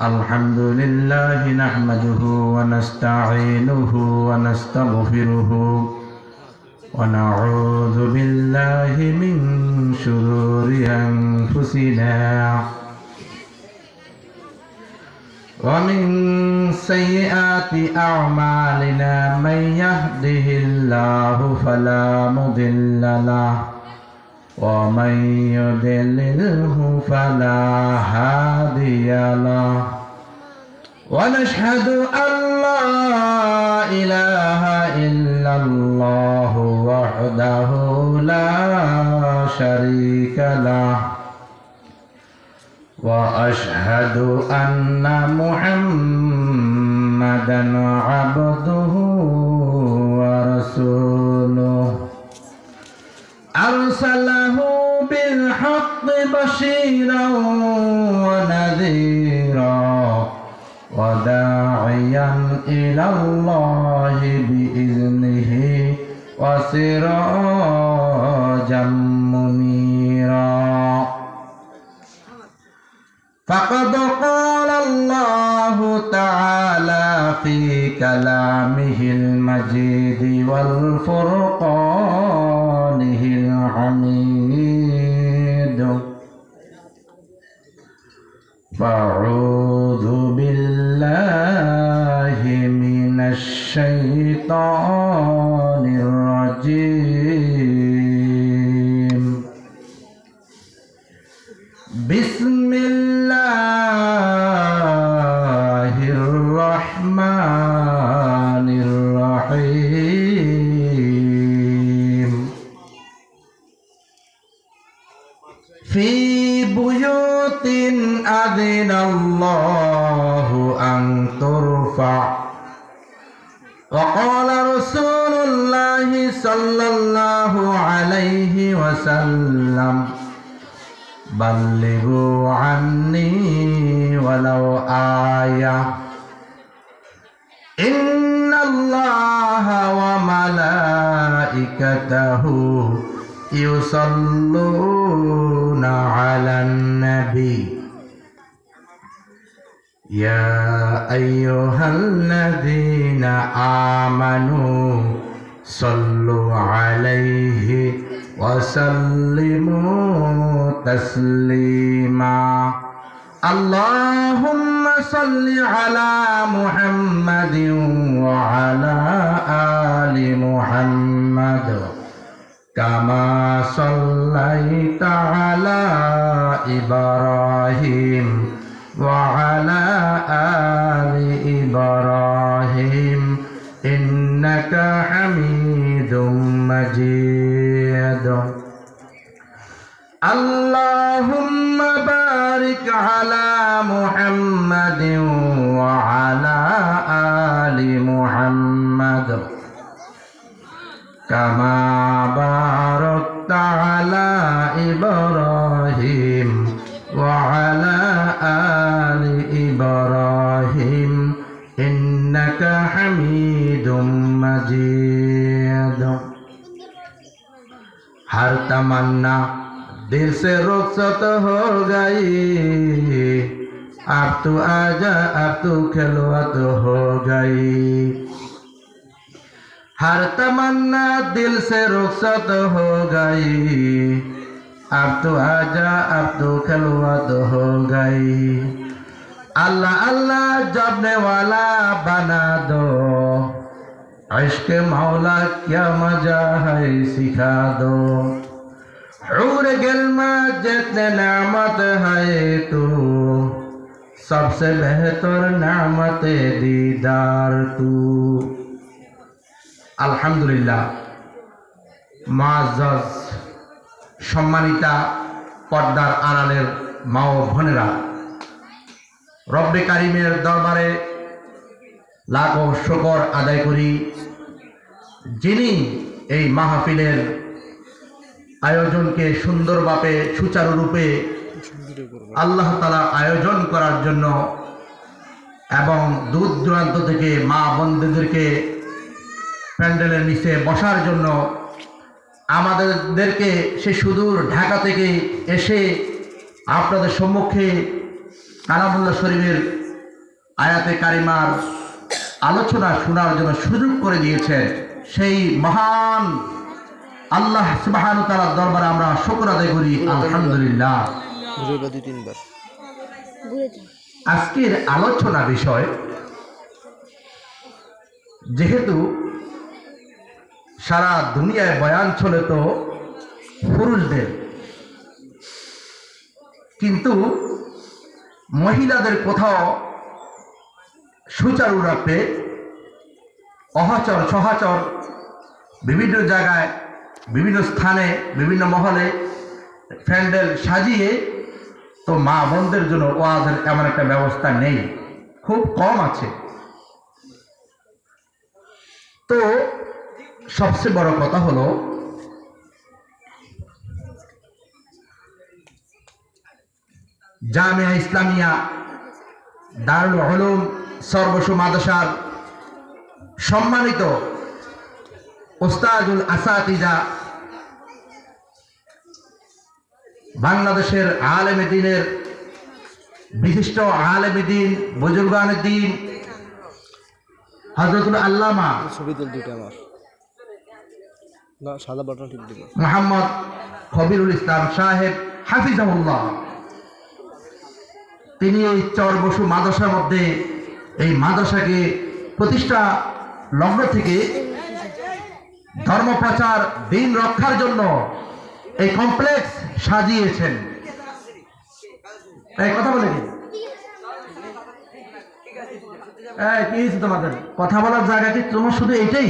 الحمد لله نحمده ونستعينه ونستغفره ونعوذ بالله من شرور أنفسنا ومن سيئات أعمالنا من يهده الله فلا مضل له ومن يضلله فلا هادي له ونشهد أن لا إله إلا الله وحده لا شريك له وأشهد أن محمدا عبده ورسوله أرسله بالحق بشيرا ونذيرا وداعيا إلى الله بإذنه وسراجا منيرا فقد قال الله تعالى في كلامه المجيد والفرقانه الحميد فأعوذ بالله من الشيطان الرجيم بسم الله الرحمن الرحيم في بيوت أذن الله أن ترفع وقال رسول الله صلى الله عليه وسلم بلغوا عني ولو آية إن الله وملائكته يصلون على النبي يا أيها الذين آمنوا صلوا عليه وسلموا تسليما اللهم صل على محمد وعلى آل محمد كما صليت على إبراهيم وعلى آل إبراهيم إنك حميد مجيد اللهم بارك على محمد وعلى آل محمد كما باركت على إبراهيم وعلى آل إبراهيم إنك حميد مجيد हर तमन्ना दिल से रुखसत हो गई अब तू आजा अब तू खिलवत हो गई हर तमन्ना दिल से रुखसत हो गई अब तू आजा अब तू खिलवत हो गई अल्लाह अल्लाह जपने वाला बना दो इश्क मौला क्या मजा है सिखा दो हूर गिल्मा जितने नामत है तू सबसे बेहतर नामत दीदार तू अल्हम्दुलिल्लाह मुअज़्ज़ज़ सम्मानिता पर्दार आড়ালের মা ও বোনেরা রব্বে কারিমের দরবারে লাখো শুকর আদায় করি যিনি এই মাহফিলের আয়োজনকে সুন্দরভাবে সুচারুরূপে আল্লাহ তাআলা আয়োজন করার জন্য এবং দূর দূরান্ত থেকে মা বোনদেরকে প্যান্ডেলের নিচে বসার জন্য আমাদেরকে সে সুদূর ঢাকা থেকে এসে আপনাদের সম্মুখে কালামুল্লাহ শরীফের আয়াতে কারিমার আলোচনা শোনার জন্য সুযোগ করে দিয়েছেন, সেই মহান আল্লাহ সুবহানাহু ওয়া তাআলার দরবারে আমরা শুকর আদায় করি, আলহামদুলিল্লাহ। আজকের আলোচনা বিষয়, যেহেতু সারা দুনিয়ায় বয়ান চলে তো পুরুষদের, কিন্তু মহিলাদের কোথাও সুচারুরূপে অহচর সহচর বিভিন্ন জায়গায়, বিভিন্ন স্থানে, বিভিন্ন মহলে প্যান্ডেল সাজিয়ে তো মা বোনদের জন্য ওয়াজের এমন একটা ব্যবস্থা নেই, খুব কম আছে। তো সবচেয়ে বড় কথা হলো, জামিয়া ইসলামিয়া দারুল উলুম সর্বস্ব মাদ্রাসার সম্মানিত ওস্তাদুল আসাতিজা, বাংলাদেশের আলেমে দ্বীনের বিশিষ্ট আলেমে দ্বীন, বুজুর্গানে দ্বীন হযরতুল আল্লামা মুহাম্মদ খবিরুল ইসলাম সাহেব হাফিজাহুল্লাহ, তিনি এই চর বসু মাদ্রাসার মধ্যে এই মাদ্রাসাকে প্রতিষ্ঠা লগ্ন থেকে ধর্মপ্রচার, দিন রক্ষার জন্য এই কমপ্লেক্স সাজিয়েছেন। এই কথা বলে কি তোমাদের কথা বলার জায়গা কি তোমার শুধু এইটাই?